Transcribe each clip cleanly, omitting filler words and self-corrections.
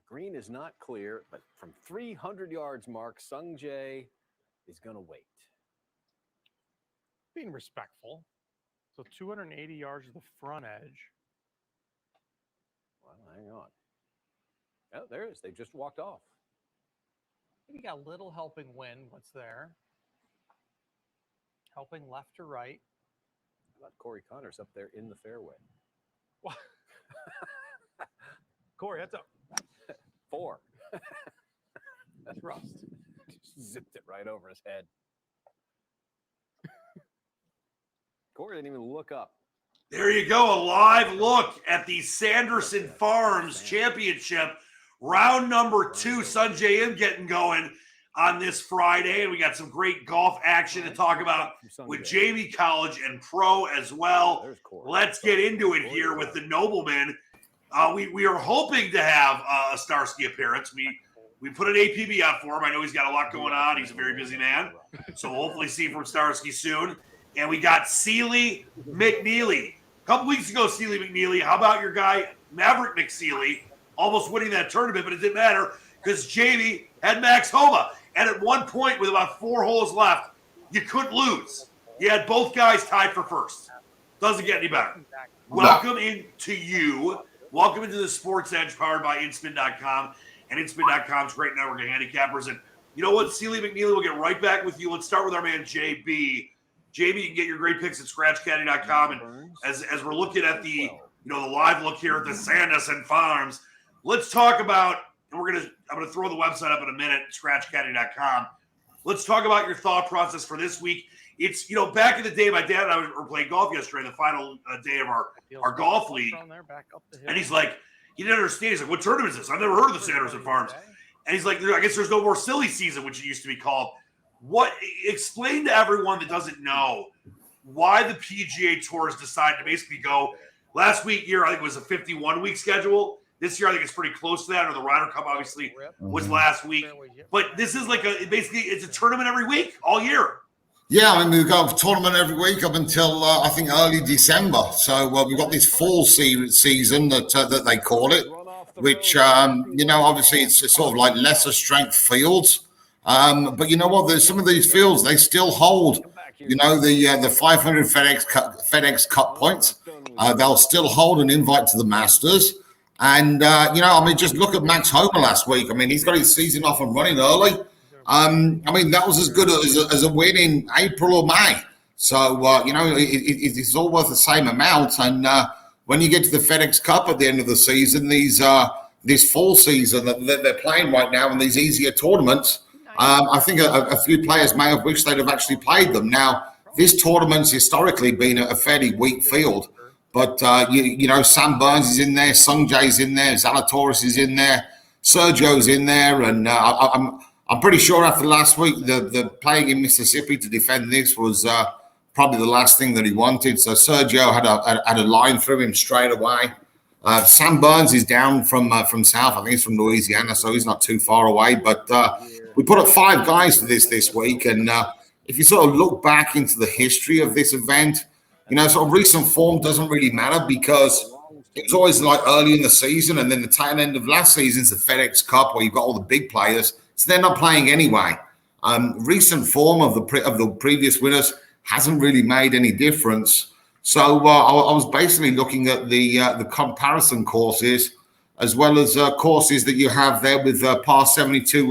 green is not clear, but from 300 yards, Mark, Sung Jae is going to wait. Being respectful. So 280 yards to the front edge. Well, hang on. Oh, there it is. They just walked off. You got a little helping wind. What's there? Helping left to right. How about Corey Connors up there in the fairway? What? Corey, that's a 4. That's rust. Just zipped it right over his head. Corey didn't even look up. There you go, a live look at the Sanderson Farms Championship. Round number 2, Sanjay M getting going on this Friday. And we got some great golf action to talk about with Jamie College and Pro as well. Let's get into it here with the Nobleman. We are hoping to have a Starsky appearance. We put an APB out for him. I know he's got a lot going on. He's a very busy man. So we'll hopefully see from Starsky soon. And we got Sealy McNeely. A couple weeks ago, Sealy McNeely. How about your guy, Maverick McSealy, almost winning that tournament, but it didn't matter because Jamie had Max Homa. And at one point, with about 4 holes left, you couldn't lose. You had both guys tied for first. Doesn't get any better. Welcome into you. Welcome into the SportSedge powered by InSpin.com and InSpin.com's great network of handicappers. And you know what, Sealy McNeely, we'll get right back with you. Let's start with our man, JB. JB, you can get your great picks at ScratchCaddy.com. And as we're looking at the live look here at the Sanderson Farms, let's talk about, and I'm gonna throw the website up in a minute, ScratchCaddy.com. Let's talk about your thought process for this week. It's, back in the day, my dad and I were playing golf yesterday, the final day of our golf league. And he's like, he didn't understand. He's like, what tournament is this? I've never heard of the Sanderson Farms. And he's like, I guess there's no more silly season, which it used to be called. Explain to everyone that doesn't know why the PGA Tours decided to basically go last year, I think it was a 51-week schedule. This year, I think it's pretty close to that, or the Ryder Cup obviously was last week. But this is it's a tournament every week, all year. Yeah, I mean, we've got a tournament every week up until, I think, early December. So we've got this fall season that they call it, which, obviously it's sort of like lesser strength fields. But you know what? There's some of these fields, they still hold, the 500 FedEx Cup points. They'll still hold an invite to the Masters. And, just look at Max Homa last week. I mean, he's got his season off and running early. That was as good as a win in April or May. So, it's all worth the same amount. And when you get to the FedEx Cup at the end of the season, this fall season that they're playing right now in these easier tournaments, I think a few players may have wished they'd have actually played them. Now, this tournament's historically been a fairly weak field, but Sam Burns is in there, Sung Jae's in there, Zalatoris is in there, Sergio's in there, and I'm pretty sure after last week, the playing in Mississippi to defend this was probably the last thing that he wanted. So Sergio had a line through him straight away. Sam Burns is down from South. I think he's from Louisiana, so he's not too far away. But we put up 5 guys for this week, and if you sort of look back into the history of this event, sort of recent form doesn't really matter because it was always like early in the season, and then the tail end of last season's the FedEx Cup where you've got all the big players, so they're not playing anyway. Recent form of the previous winners hasn't really made any difference. So I was basically looking at the comparison courses as well as courses that you have there with par 72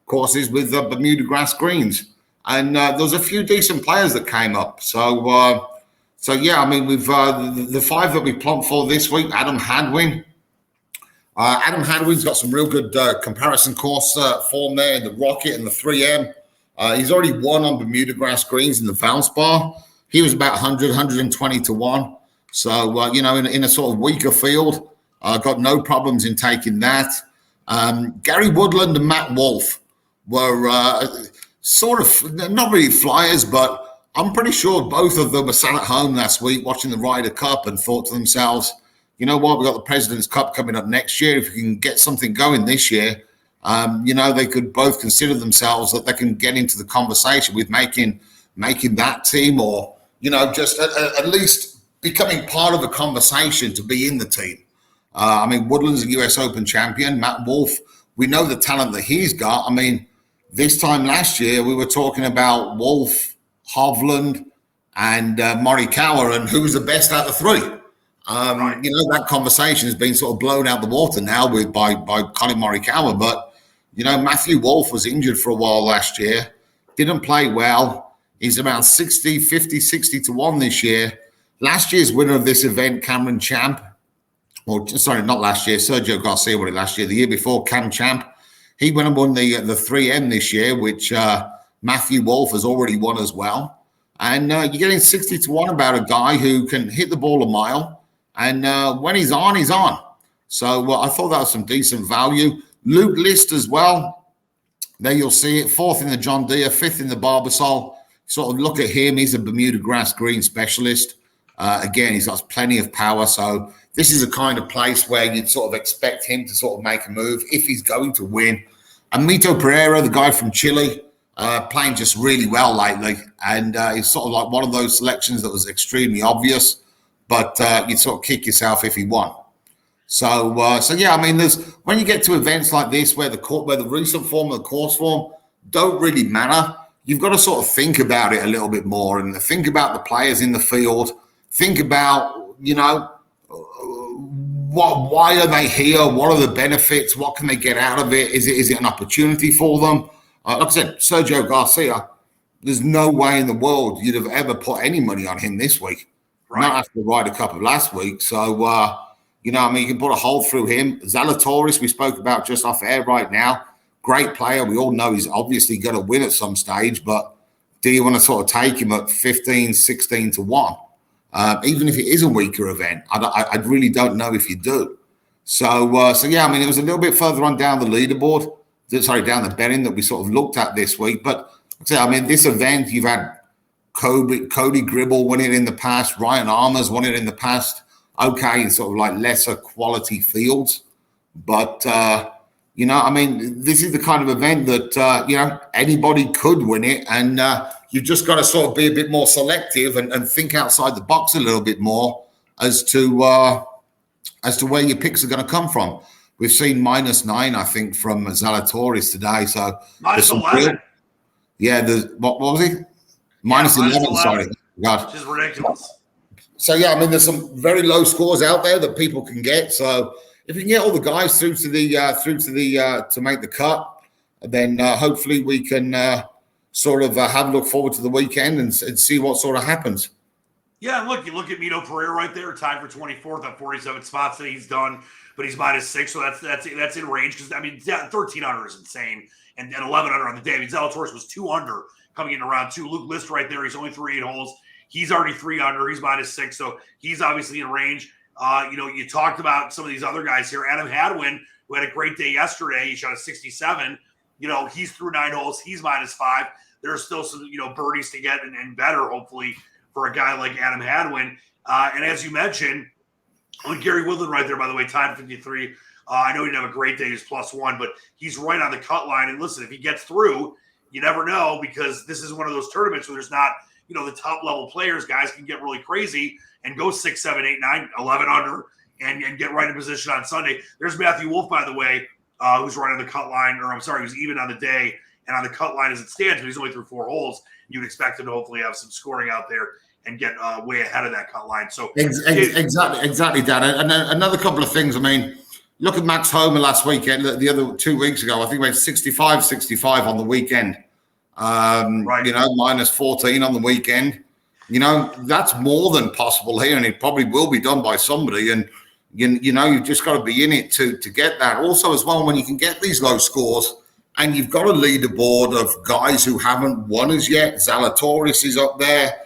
courses with Bermuda grass greens. And there was a few decent players that came up. So yeah, I mean, we've the 5 that we plumped for this week, Adam Hadwin. Adam Hadwin's got some real good comparison course form there in the Rocket and the 3M. He's already won on Bermuda grass greens in the Valspar. He was about 100, 120 to 1. So, in a sort of weaker field, got no problems in taking that. Gary Woodland and Matt Wolf were sort of not really flyers, but I'm pretty sure both of them were sat at home last week watching the Ryder Cup and thought to themselves, you know what, we've got the President's Cup coming up next year. If we can get something going this year, they could both consider themselves that they can get into the conversation with making that team, or, just at least becoming part of a conversation to be in the team. I mean, Woodland's a US Open champion. Matt Wolff, we know the talent that he's got. I mean, this time last year, we were talking about Wolff, Hovland, and Morikawa, and who was the best out of the three. You know, that conversation has been sort of blown out the water now by Colin Morikawa. But, you know, Matthew Wolff was injured for a while last year, didn't play well. He's around 60 to 1 this year. Last year's winner of this event, Cameron Champ, or sorry, not last year, Sergio Garcia won it last year. The year before, Cam Champ, he went and won the 3M this year, which Matthew Wolff has already won as well. And you're getting 60 to 1 about a guy who can hit the ball a mile. And when he's on, he's on. So I thought that was some decent value. Luke List as well. There you'll see it. 4th in the John Deere, 5th in the Barbasol. Sort of look at him. He's a Bermuda grass green specialist. Again, he's got plenty of power. So this is a kind of place where you'd sort of expect him to sort of make a move if he's going to win. And Mito Pereira, the guy from Chile, playing just really well lately. And he's sort of like one of those selections that was extremely obvious, but you'd sort of kick yourself if he won. So yeah, I mean, when you get to events like this where the recent form and the course form don't really matter, you've got to sort of think about it a little bit more and think about the players in the field. Think about, you know, why are they here? What are the benefits? What can they get out of it? Is it an opportunity for them? Like I said, Sergio Garcia, there's no way in the world you'd have ever put any money on him this week. Right. Not after the Ryder Cup of last week. So, you know, I mean, you can put a hole through him. Zalatoris, we spoke about just off air right now. Great player. We all know he's obviously going to win at some stage, but do you want to sort of take him at 15, 16 to 1? Even if it is a weaker event, I really don't know if you do. So yeah, I mean, it was a little bit further on down the leaderboard, down the betting that we sort of looked at this week. But I mean, this event, you've had Cody Gribble won it in the past, Ryan Armour's won it in the past. Okay, in sort of like lesser quality fields, but you know, I mean, this is the kind of event that you know, anybody could win it, and you've just got to sort of be a bit more selective and think outside the box a little bit more as to where your picks are going to come from. We've seen -9, I think, from Zalatoris today. So -11. Yeah, what was he? -11. Sorry, God, which is ridiculous. So yeah, I mean, there's some very low scores out there that people can get. So if you can get all the guys through to make the cut, then hopefully we can sort of have a look forward to the weekend and see what sort of happens. Yeah, look, you look at Mito Pereira right there, tied for 24th on 47 spots that he's done, but he's -6, so that's in range because I mean 13 under is insane, and 11 under on the day. I mean, Zalatoris was 2 under coming into round 2. Luke List right there, he's only 3 8 holes. He's already 3 under. He's -6, so he's obviously in range. You know, you talked about some of these other guys here. Adam Hadwin, who had a great day yesterday, he shot a 67. You know, he's through 9 holes. He's -5. There's still some, you know, birdies to get and better, hopefully, for a guy like Adam Hadwin. And as you mentioned, with Gary Woodland right there, by the way, tied 53. I know he didn't have a great day. He's +1, but he's right on the cut line. And listen, if he gets through, you never know, because this is one of those tournaments where there's not, you know, the top level players. Guys can get really crazy and go 6, 7, 8, 9, 11 under and get right in position on Sunday. There's Matthew Wolff, by the way, who's right on the cut line, or I'm sorry, who's even on the day and on the cut line as it stands, but he's only through 4 holes. You'd expect him to hopefully have some scoring out there and get way ahead of that cut line. So exactly, Dan. And another couple of things. I mean, look at Max Homer last weekend. The other 2 weeks ago, I think he went 65 on the weekend. Right. You know, -14 on the weekend. You know, that's more than possible here, and it probably will be done by somebody. And you know, you've just got to be in it to get that. Also, as well, when you can get these low scores, and you've got a leaderboard of guys who haven't won as yet. Zalatoris is up there.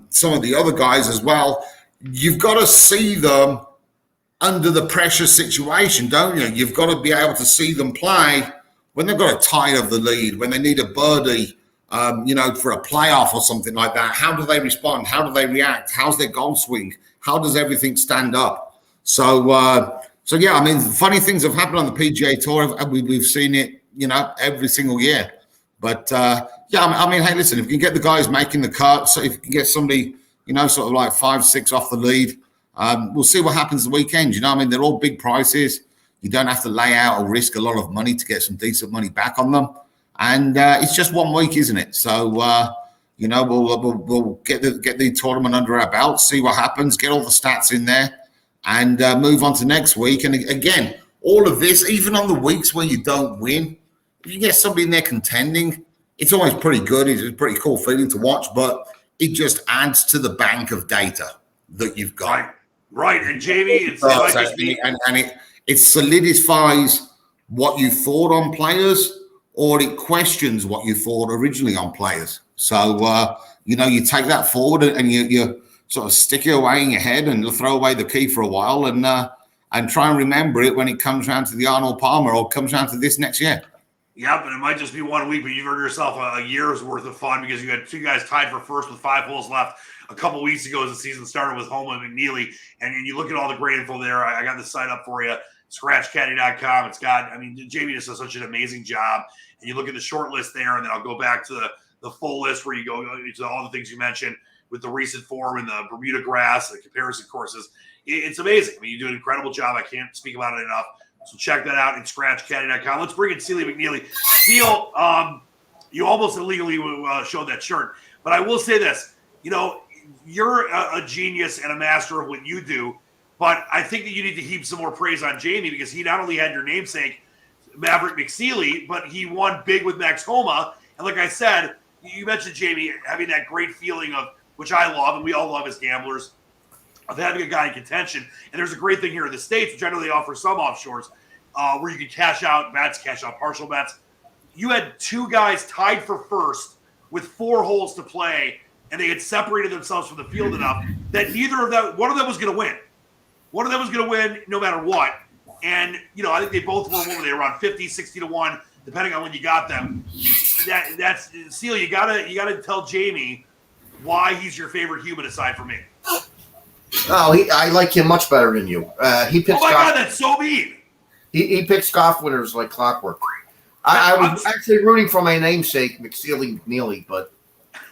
Some of the other guys as well. You've got to see them under the pressure situation, don't you? You've got to be able to see them play when they've got a tie of the lead, when they need a birdie, you know, for a playoff or something like that. How do they respond? How do they react? How's their golf swing? How does everything stand up? So yeah, I mean, funny things have happened on the PGA Tour. We've seen it, you know, every single year. But yeah, I mean, hey, listen, if you can get the guys making the cut, so if you can get somebody, you know, sort of like 5, 6 off the lead, We'll see what happens the weekend. You know what I mean? They're all big prices. You don't have to lay out or risk a lot of money to get some decent money back on them. And it's just 1 week, isn't it? So, we'll get the tournament under our belt, see what happens, get all the stats in there, and move on to next week. And again, all of this, even on the weeks where you don't win, if you get somebody in there contending, it's always pretty good. It's a pretty cool feeling to watch, but it just adds to the bank of data that you've got. Right. And Jamie, it solidifies what you thought on players, or it questions what you thought originally on players. So, you take that forward and you sort of stick it away in your head and you'll throw away the key for a while and try and remember it when it comes around to the Arnold Palmer or comes around to this next year. Yep, and it might just be 1 week, but you've earned yourself a year's worth of fun because you had two guys tied for first with 5 holes left a couple weeks ago as the season started with Homa and McNeely. And you look at all the great info there. I got the site up for you, scratchcaddy.com. It's got, Jamie just does such an amazing job. And you look at the short list there, and then I'll go back to the full list where you go to all the things you mentioned with the recent form and the Bermuda grass, the comparison courses. It's amazing. You do an incredible job. I can't speak about it enough. So check that out at scratchcaddy.com. Let's bring in Sealy McNeely. Seal, you almost illegally showed that shirt. But I will say this. You're a genius and a master of what you do. But I think that you need to heap some more praise on Jamie because he not only had your namesake, Maverick McSeely, but he won big with Max Homa. And like I said, you mentioned Jamie having that great feeling of, which I love and we all love as gamblers, of having a guy in contention. And there's a great thing here in the States, which I know they offer some offshores, where you can cash out bets, cash out partial bets. You had 2 guys tied for first with 4 holes to play, and they had separated themselves from the field enough that one of them was going to win. One of them was going to win no matter what. And, I think they both were around 50, 60 to 1, depending on when you got them. That's Seal, you gotta tell Jamie why he's your favorite human aside from me. Oh, I like him much better than you. He picks. Oh my God, that's so mean. He picks golf winners like clockwork. I was actually rooting for my namesake, McNeely, but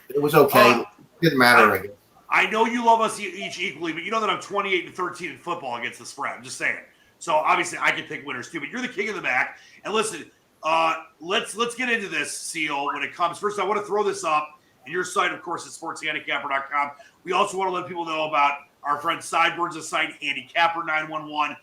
it was okay. Didn't matter, I guess. I know you love us each equally, but you know that I'm 28-13 in football against the spread. I'm just saying. So obviously I can pick winners too, but you're the king of the back. And listen, let's get into this, Seal, when it comes. First, I want to throw this up. And your site, of course, is sportshandicapper.com. We also want to let people know about our friend Sideburns' site, Handicapper911.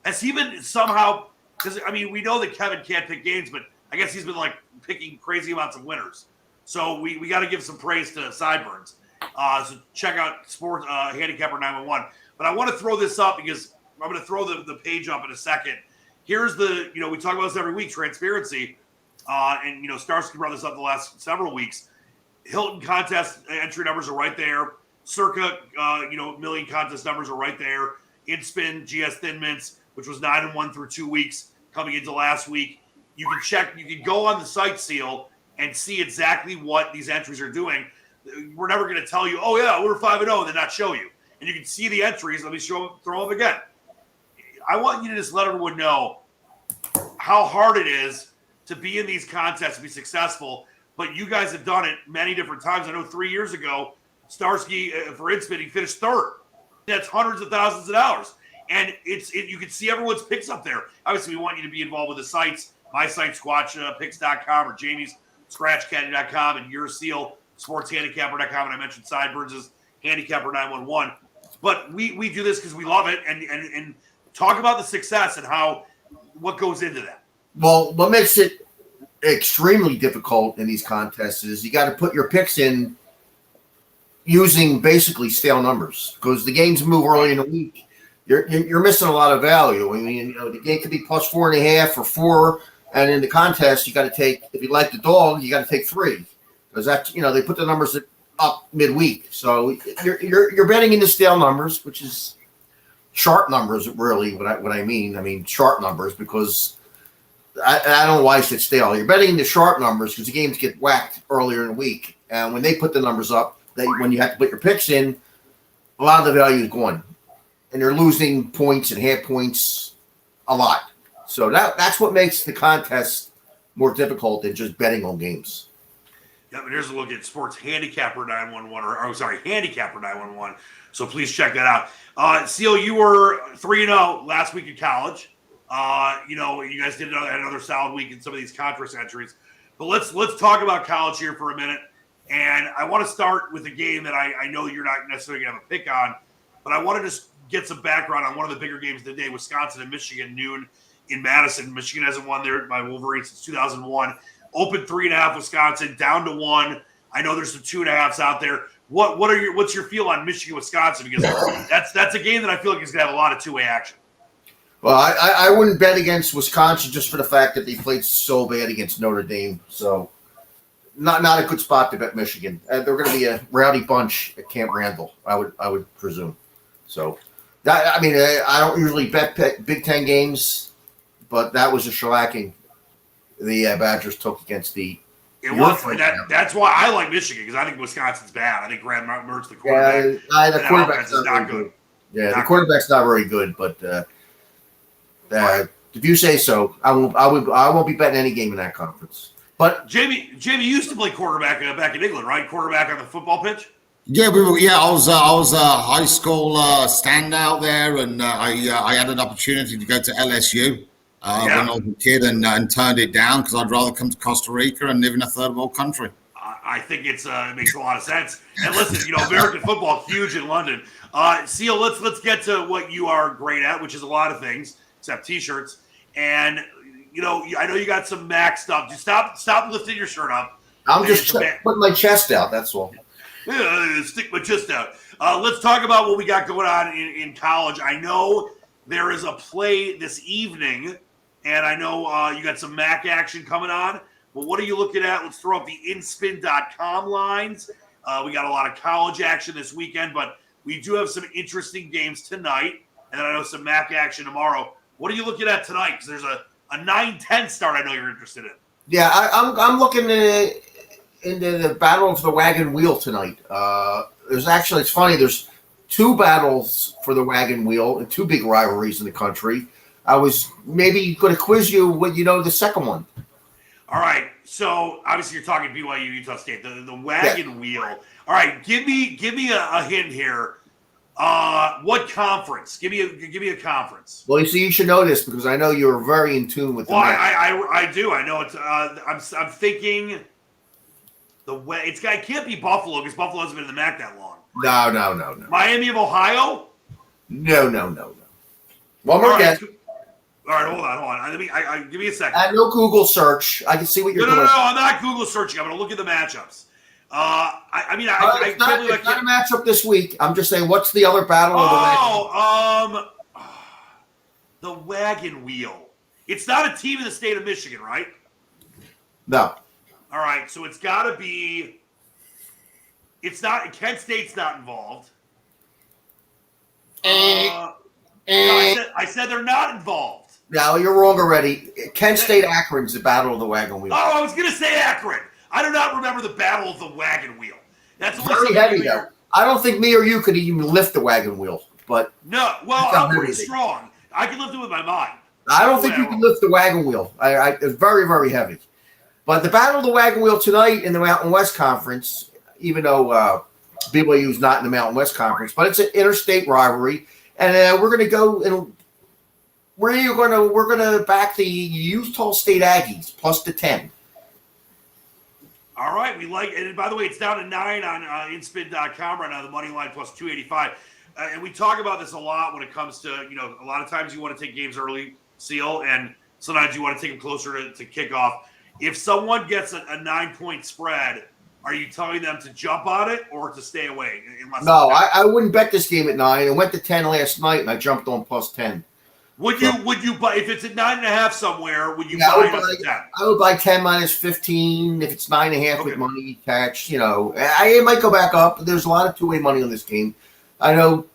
Has he been somehow, because, we know that Kevin can't pick games, but I guess he's been, picking crazy amounts of winners. So we got to give some praise to Sideburns. So check out Handicapper911. But I want to throw this up because I'm going to throw the page up in a second. Here's we talk about this every week, transparency. And, Starsky brought this up the last several weeks. Hilton contest entry numbers are right there. Circa, million contest numbers are right there. InSpin, GS Thin Mints, which was 9-1 through 2 weeks coming into last week. You can check. You can go on the site, Seal, and see exactly what these entries are doing. We're never going to tell you, oh, yeah, we're 5-0, and then not show you. And you can see the entries. Let me throw them again. I want you to just let everyone know how hard it is to be in these contests and be successful. But you guys have done it many different times. I know 3 years ago, Starsky, for InSpin, he finished third. That's hundreds of thousands of dollars. And you can see everyone's picks up there. Obviously, we want you to be involved with the sites. My site, squatchpicks.com, or Jamie's, scratchcaddy.com, and your Seal, sportshandicapper.com. And I mentioned Sideburns' Handicapper911. But we do this because we love it. And talk about the success and what goes into that. Well, what makes it extremely difficult in these contests is you got to put your picks in using basically stale numbers because the games move early in the week. You're missing a lot of value. The game could be plus 4.5 or 4, and in the contest you got to take, if you like the dog, you got to take 3 because that they put the numbers up midweek. So you're betting into stale numbers, which is sharp numbers, really. What I mean sharp numbers because. I don't know why I said stale. You're betting the sharp numbers because the games get whacked earlier in the week. And when they put the numbers up, when you have to put your picks in, a lot of the value is gone. And they're losing points and half points a lot. So that's what makes the contest more difficult than just betting on games. Here's a look at Sports Handicapper 911, or sorry, Handicapper 911. So please check that out. Seal, you were 3-0 last week in college. You guys did another solid week in some of these conference entries. But let's talk about college here for a minute. And I want to start with a game that I know you're not necessarily going to have a pick on, but I want to just get some background on one of the bigger games of the day, Wisconsin and Michigan, noon in Madison. Michigan hasn't won there by Wolverines since 2001. Open 3.5 Wisconsin, down to 1. I know there's some 2.5s out there. What's your feel on Michigan, Wisconsin? Because that's a game that I feel like is going to have a lot of two-way action. Well, I wouldn't bet against Wisconsin just for the fact that they played so bad against Notre Dame. So not a good spot to bet Michigan. They're going to be a rowdy bunch at Camp Randall, I would presume. So I don't usually bet Big Ten games, but that was a shellacking the Badgers took against the. It was. That's why I like Michigan, because I think Wisconsin's bad. I think Graham Mertz, the quarterback, the quarterback's not good. Yeah, the quarterback's not very good, but if you say so, I won't be betting any game in that conference. But Jamie used to play quarterback back in England, right? Quarterback on the football pitch. Yeah, I was a high school standout there, and I had an opportunity to go to LSU when I was a kid, and turned it down because I'd rather come to Costa Rica and live in a third world country. I think it makes a lot of sense. And listen, American football huge in London. Seal, let's get to what you are great at, which is a lot of things except t-shirts. And I know you got some Mac stuff. Just stop lifting your shirt up. I'm just putting my chest out. That's all. Yeah, stick my chest out. Let's talk about what we got going on in college. I know there is a play this evening, and I know you got some MAC action coming on. But what are you looking at? Let's throw up the inspin.com lines. We got a lot of college action this weekend, but we do have some interesting games tonight, and then I know some MAC action tomorrow. What are you looking at tonight? Because there's a 9-10 start I know you're interested in. Yeah, I'm looking into the battle of the wagon wheel tonight. It's funny, there's two battles for the wagon wheel and two big rivalries in the country. I was maybe going to quiz you what the second one. All right, so obviously you're talking BYU, Utah State, the wagon wheel. All right, give me a hint here. What conference? Give me a conference. Well, you should know this because I know you're very in tune with. Well, I do. I know it's. I'm thinking the way it can't be Buffalo because Buffalo hasn't been in the MAC that long. No. Miami of Ohio? No. One more guess. All right, hold on. Give me a second. No Google search. I can see what you're doing. No. I'm not Google searching. I'm going to look at the matchups. It's not a matchup this week. I'm just saying, what's the other battle of the wagon? The wagon wheel. It's not a team in the state of Michigan, right? No. All right, so it's got to be. It's not. Kent State's not involved. No, I said they're not involved. No, you're wrong already. Kent State Akron's the battle of the wagon wheel. Oh, I was going to say Akron. I do not remember the battle of the wagon wheel. That's very heavy, though. I don't think me or you could even lift the wagon wheel. But no, well, I'm pretty strong. I can lift it with my mind. I don't think you can lift the wagon wheel. It's very, very heavy. But the battle of the wagon wheel tonight in the Mountain West Conference, even though BYU is not in the Mountain West Conference, but it's an interstate rivalry, and we're going to go and we're going to back the Utah State Aggies plus the 10. All right, we like it. And by the way, it's down to 9 on inspin.com right now, the money line plus 285. And we talk about this a lot when it comes to, a lot of times you want to take games early, Seal, and sometimes you want to take them closer to kickoff. If someone gets a 9-point spread, are you telling them to jump on it or to stay away? No, I wouldn't bet this game at 9. I went to 10 last night, and I jumped on plus 10. Would you buy if it's at 9.5 somewhere? Would you buy it up to 10? I would buy 10 minus 15 if it's 9.5 with money attached. I might go back up. There's a lot of two-way money on this game. I know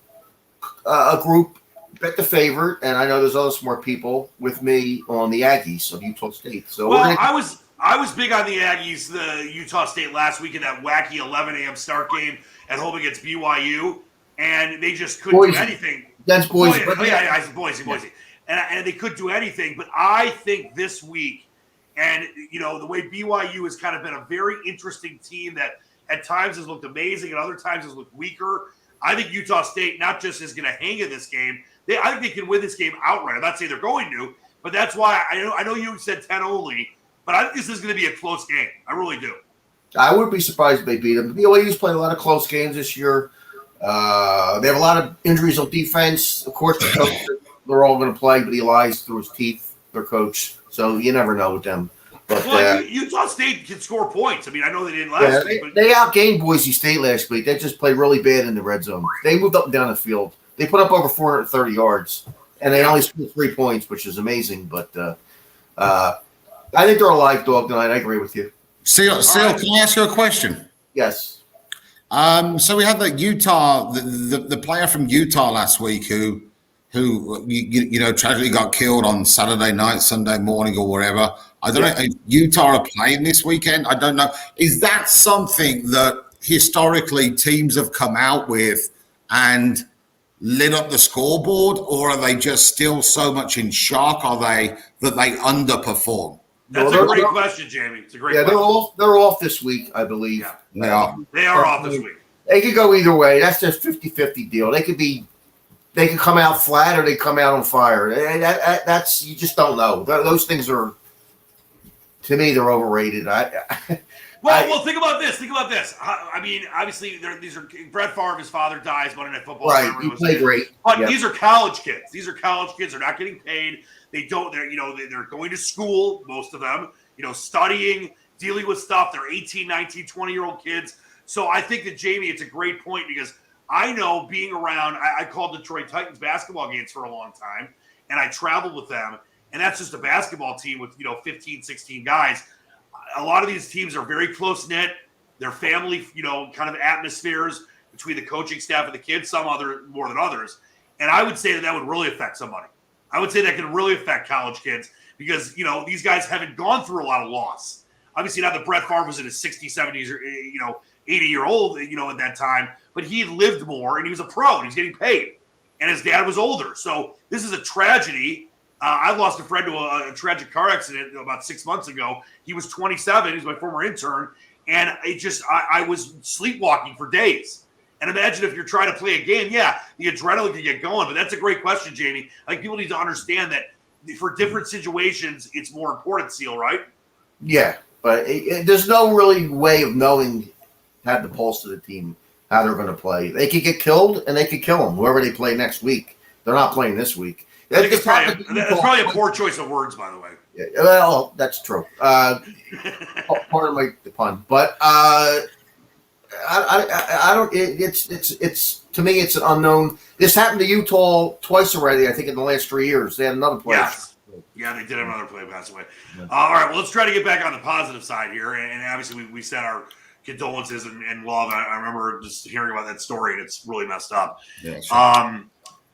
a group bet the favorite, and I know there's other smart people with me on the Aggies of Utah State. So I was big on the Aggies, the Utah State last week in that wacky 11 a.m. start game at home against BYU, and they just couldn't do anything. That's Boise. Boise. And they couldn't do anything. But I think this week And, the way BYU has kind of been a very interesting team that at times has looked amazing and other times has looked weaker. I think Utah State not just is going to hang in this game. I think they can win this game outright. I'm not saying they're going to, but that's why I know you said 10 only, but I think this is going to be a close game. I really do. I wouldn't be surprised if they beat them. BYU's played a lot of close games this year. They have a lot of injuries on defense. Of course, the coach, they're all going to play, but he lies through his teeth, their coach. So you never know with them. But Utah State can score points. I mean, I know they didn't last week. But they outgained Boise State last week. They just played really bad in the red zone. They moved up and down the field. They put up over 430 yards, and they only scored 3 points, which is amazing. But I think they're a live dog tonight. I agree with you. Seal, can I ask you a question? Yes. So we had the Utah, the player from Utah last week who tragically got killed on Saturday night, Sunday morning, or wherever. I don't know. If Utah are playing this weekend. I don't know. Is that something that historically teams have come out with and lit up the scoreboard, or are they just still so much in shock? Are they that they underperform? That's a great question, Jamie. It's a great question. They're off this week, I believe. Yeah. They are off this week. They could go either way. That's just 50-50 deal. They could come out flat or they come out on fire. That's you just don't know. Those things are, to me, they're overrated. Well, think about this. I mean, obviously, these are Brett Favre. His father dies Monday Night Football. Right, you play great. But these are college kids. They're not getting paid. They're going to school, most of them. Studying, dealing with stuff. They're 18, 19, 20-year-old kids. So I think that, Jamie, it's a great point because I know being around, I called Detroit Titans basketball games for a long time, and I traveled with them, and that's just a basketball team with, 15, 16 guys. A lot of these teams are very close-knit. They're family, kind of atmospheres between the coaching staff and the kids, some other more than others. And I would say that would really affect somebody. I would say that can really affect college kids because, these guys haven't gone through a lot of loss. Obviously, not that Brett Favre was in his 60s, 70s, or, 80-year-old, at that time, but he had lived more and he was a pro and he's getting paid. And his dad was older. So this is a tragedy. I lost a friend to a tragic car accident about 6 months ago. He was 27. He's my former intern. And I was sleepwalking for days. And imagine if you're trying to play a game. Yeah, the adrenaline can get going. But that's a great question, Jamie. I think people need to understand that for different situations, it's more important, Seal, right? Yeah, but there's no really way of knowing, have the pulse of the team, how they're going to play. They could get killed, and they could kill them, whoever they play next week. They're not playing this week. That's probably a poor choice of words, by the way. Yeah, well, that's true. Pardon the pun, but I don't. It's to me, it's an unknown. This happened to Utah twice already. I think in the last 3 years, they had another player. Yes. Yeah, they did have another player pass away. All right, well, let's try to get back on the positive side here, and obviously we said our condolences and love. I remember just hearing about that story, and it's really messed up. Yeah, sure.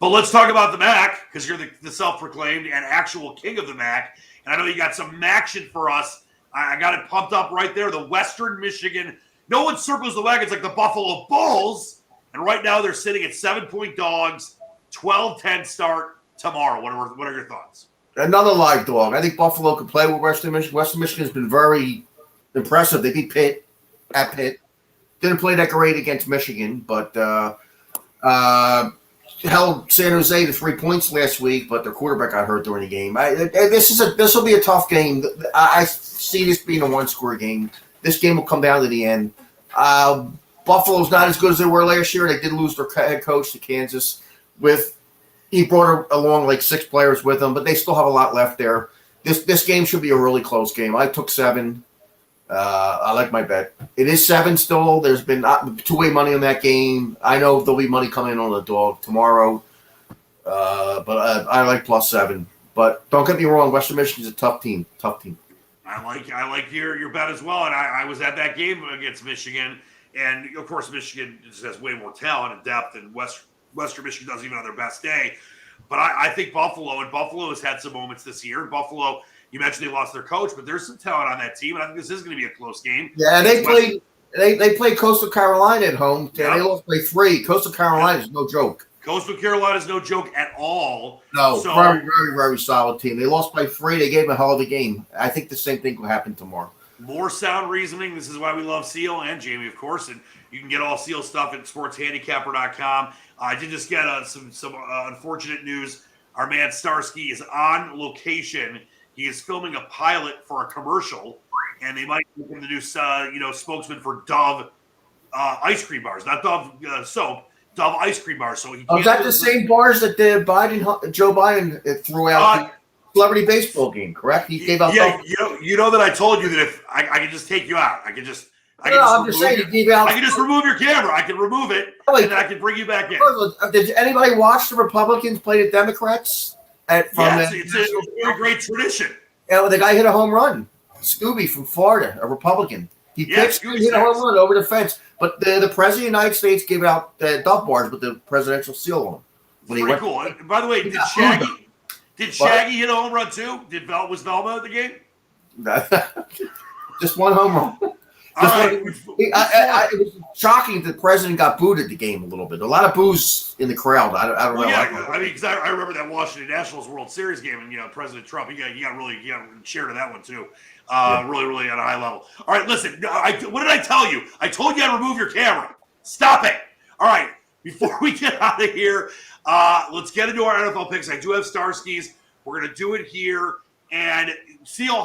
But let's talk about the MAC because you're the self-proclaimed and actual king of the MAC. And I know you got some action for us. I got it pumped up right there. The Western Michigan. No one circles the wagons like the Buffalo Bulls. And right now they're sitting at 7-point dogs, 12-10 start tomorrow. What are your thoughts? Another live dog. I think Buffalo could play with Western Michigan. Western Michigan has been very impressive. They beat Pitt at Pitt. Didn't play that great against Michigan, but held San Jose to 3 points last week, but their quarterback got hurt during the game. This will be a tough game. I see this being a one-score game. This game will come down to the end. Buffalo's not as good as they were last year. They did lose their head coach to Kansas. He brought along like 6 players with him, but they still have a lot left there. This game should be a really close game. I took 7. I like my bet. It is 7 still. There's been two-way money on that game. I know there'll be money coming in on the dog tomorrow, but I like +7. But don't get me wrong, Western Michigan's a tough team. I like your bet as well, and I was at that game against Michigan, and of course Michigan just has way more talent and depth, and Western Michigan doesn't even have their best day. But I think Buffalo has had some moments this year. Buffalo, you mentioned they lost their coach, but there's some talent on that team, and I think this is going to be a close game. Yeah, they played Coastal Carolina at home. Yeah. They lost by 3. Coastal Carolina is no joke. Coastal Carolina's no joke at all. No, So- very, very, very solid team. They lost by 3. They gave them a hell of a game. I think the same thing will happen tomorrow. More sound reasoning. This is why we love Seal and Jamie, of course. And you can get all Seal stuff at sportshandicapper.com. I did just get some unfortunate news. Our man Starsky is on location. He is filming a pilot for a commercial, and they might make him the new, spokesman for Dove ice cream bars, not Dove soap, Dove ice cream bars. So he Was that the same bars that Joe Biden threw out the celebrity baseball game? Correct? He gave out. Yeah, you know that I told you that if I can just take you out, I can just. I'm just saying, he gave out. I can just remove your camera. I can remove it, and then I can bring you back in. Did anybody watch the Republicans play the Democrats? It's a great tradition. Yeah, the guy hit a home run. Scooby from Florida, a Republican. He pitched and hit a home run over the fence. But the president of the United States gave out Dove bars with the presidential seal on them. Pretty cool. And by the way, did Shaggy hit a home run too? Was Velma at the game? Just one home run. It was shocking that the president got booed at the game a little bit. A lot of boos in the crowd. I don't know. Yeah, because I remember that Washington Nationals World Series game, and President Trump, he got shared in that one too. Really, really at a high level. All right, listen. What did I tell you? I told you I'd remove your camera. Stop it. All right. Before we get out of here, let's get into our NFL picks. I do have Starskis. We're gonna do it here. And Seal,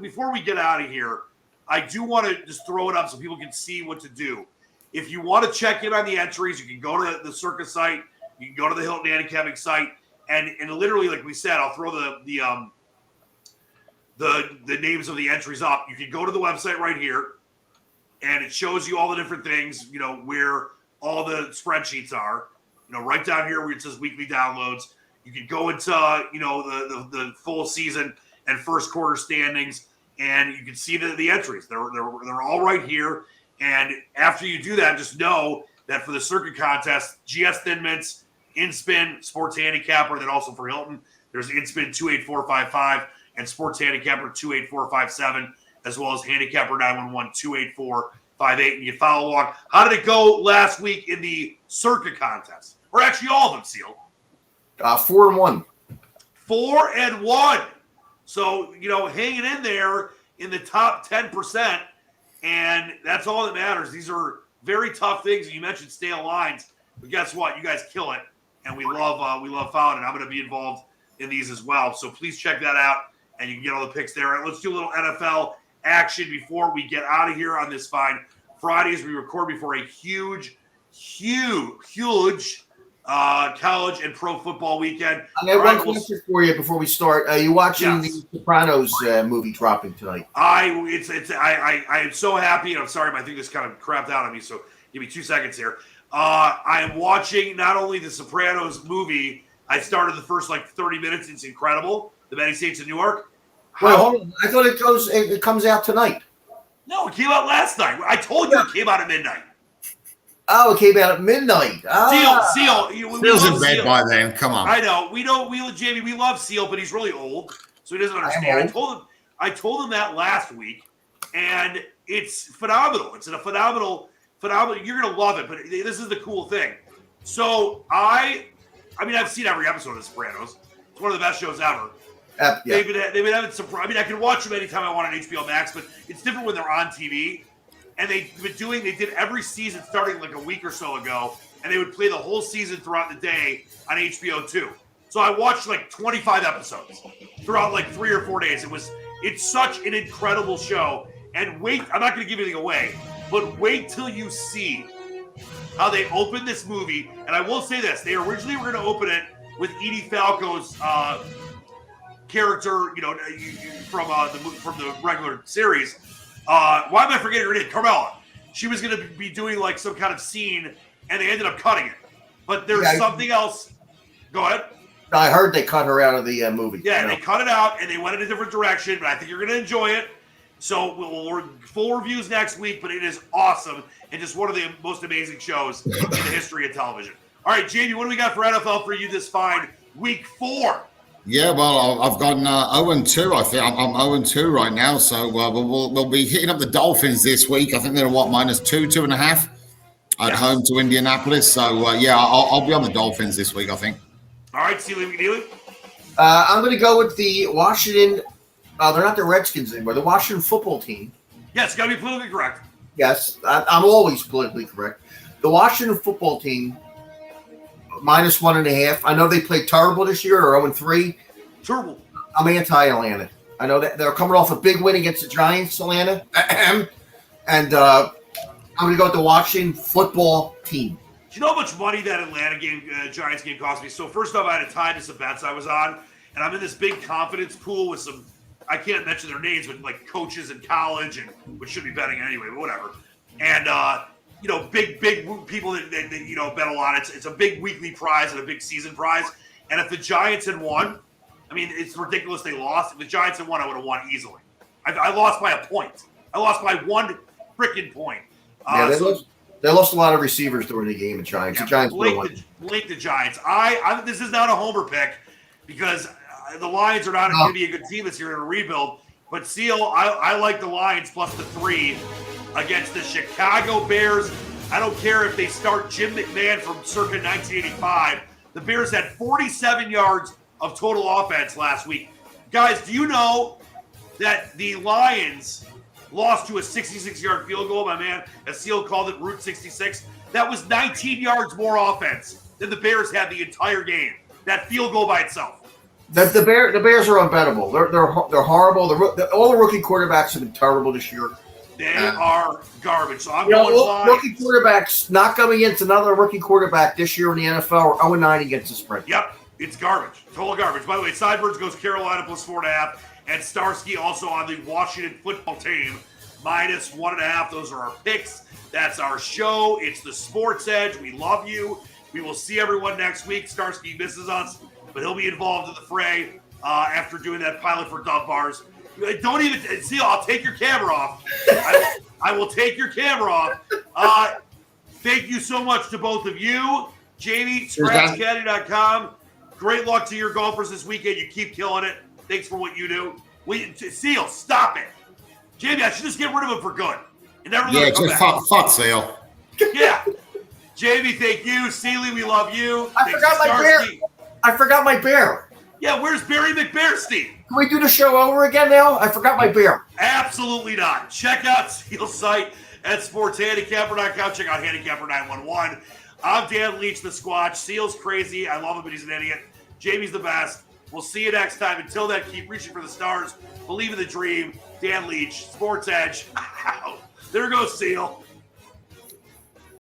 before we get out of here, I do want to just throw it up so people can see what to do. If you want to check in on the entries, you can go to the Circa site. You can go to the Hilton Handicapping site, and literally, like we said, I'll throw the names of the entries up. You can go to the website right here, and it shows you all the different things. Where all the spreadsheets are. Right down here where it says weekly downloads. You can go into the full season and first quarter standings. And you can see the entries. They're all right here. And after you do that, just know that for the Circa contest, GS Thin Mints, InSpin, Sports Handicapper, then also for Hilton, there's InSpin 28455 and Sports Handicapper 28457, as well as Handicapper 911 28458. And you follow along. How did it go last week in the Circa contest? Or actually all of them, Seal? 4-1. 4-1. So, hanging in there in the top 10%, and that's all that matters. These are very tough things. You mentioned stale lines, but guess what? You guys kill it, and we love following it. I'm going to be involved in these as well. So please check that out, and you can get all the picks there. All right, let's do a little NFL action before we get out of here on this fine Friday as we record before a huge college and pro football weekend. I got one question for you before we start. Are you watching the Sopranos movie dropping tonight? I am so happy, and I'm sorry, I think this kind of crapped out on me. So give me 2 seconds here. I am watching not only the Sopranos movie. I started the first 30 minutes. It's incredible. The Many Saints of Newark. Wait, hold on. I thought it comes out tonight. No, it came out last night. I told you it came out at midnight. Oh, it came out at midnight. Seal. Seal's in bed by then. Come on. I know. Jamie, we love Seal, but he's really old, so he doesn't understand. I told him that last week, and it's phenomenal. It's a phenomenal. You're gonna love it, but this is the cool thing. So I've seen every episode of The Sopranos. It's one of the best shows ever. Yeah. They've been having some. I can watch them anytime I want on HBO Max, but it's different when they're on TV. And they did every season starting a week or so ago, and they would play the whole season throughout the day on HBO 2. So I watched 25 episodes throughout 3 or 4 days. It's such an incredible show. And wait, I'm not going to give anything away, but wait till you see how they open this movie. And I will say this: they originally were going to open it with Edie Falco's character, from the regular series. Why am I forgetting her name? Carmella. She was going to be doing some kind of scene, and they ended up cutting it. But there's something else. Go ahead. I heard they cut her out of the movie. Yeah, they cut it out, and they went in a different direction, but I think you're going to enjoy it. So we'll full reviews next week, but it is awesome and just one of the most amazing shows in the history of television. All right, Jamie, what do we got for NFL for you this fine week 4? Yeah, well, I've gone 0-2. I think I'm 0-2 right now. So we'll be hitting up the Dolphins this week. I think they're -2, 2.5. at home to Indianapolis. So, yeah, I'll be on the Dolphins this week, I think. All right, Sealy McNeely. I'm going to go with the Washington. They're not the Redskins anymore. The Washington football team. Yes, got to be politically correct. Yes, I'm always politically correct. The Washington football team, -1.5. I know they played terrible this year, or 0-3. Terrible. I'm anti-Atlanta. I know that they're coming off a big win against the Giants, Atlanta. And I'm going to go with the Washington football team. Do you know how much money that Atlanta game, Giants game cost me? So first off, I had a tie to some bets I was on, and I'm in this big confidence pool with some, I can't mention their names, but like coaches in college, and which should be betting anyway, but whatever. And big people that bet a lot. It's a big weekly prize and a big season prize. And if the Giants had won, I mean, it's ridiculous they lost. If the Giants had won, I would have won easily. I lost by a point. I lost by 1 freaking point. They lost a lot of receivers during the game. The Giants. Yeah, the Giants. Blake the Giants. This is not a homer pick because the Lions are not going to be a good team this year in a rebuild. But Seal, I like the Lions plus the 3 against the Chicago Bears. I don't care if they start Jim McMahon from circa 1985. The Bears had 47 yards of total offense last week. Guys, do you know that the Lions lost to a 66-yard field goal? My man, as Seal called it, Route 66. That was 19 yards more offense than the Bears had the entire game. That field goal by itself. The Bears are unbettable. They're horrible. All the rookie quarterbacks have been terrible this year. They are garbage. So I'm going Lions. Rookie quarterbacks not coming against another rookie quarterback this year in the NFL are 0-9 against the spread. Yep, it's garbage. Total garbage. By the way, Sideburns goes Carolina plus 4.5, and Starsky also on the Washington football team -1.5. Those are our picks. That's our show. It's the Sports Edge. We love you. We will see everyone next week. Starsky misses us, but he'll be involved in the fray after doing that pilot for Dove Bars. Don't even see. I'll take your camera off. I will take your camera off. Thank you so much to both of you, Jamie. ScratchCaddy.com. Great luck to your golfers this weekend. You keep killing it. Thanks for what you do. Seal, stop it. Jamie, I should just get rid of him for good. And never let him come back. Fuck Seal. Yeah. Jamie, thank you. Sealy, we love you. I forgot my bear. Yeah, where's Barry McBearstein? Can we do the show over again now? I forgot my bear. Absolutely not. Check out Seal's site at sportshandicapper.com. Check out Handicapper 911. I'm Dan Leach, the Squatch. Seal's crazy. I love him, but he's an idiot. Jamie's the best. We'll see you next time. Until then, keep reaching for the stars. Believe in the dream. Dan Leach, Sports Edge. There goes Seal.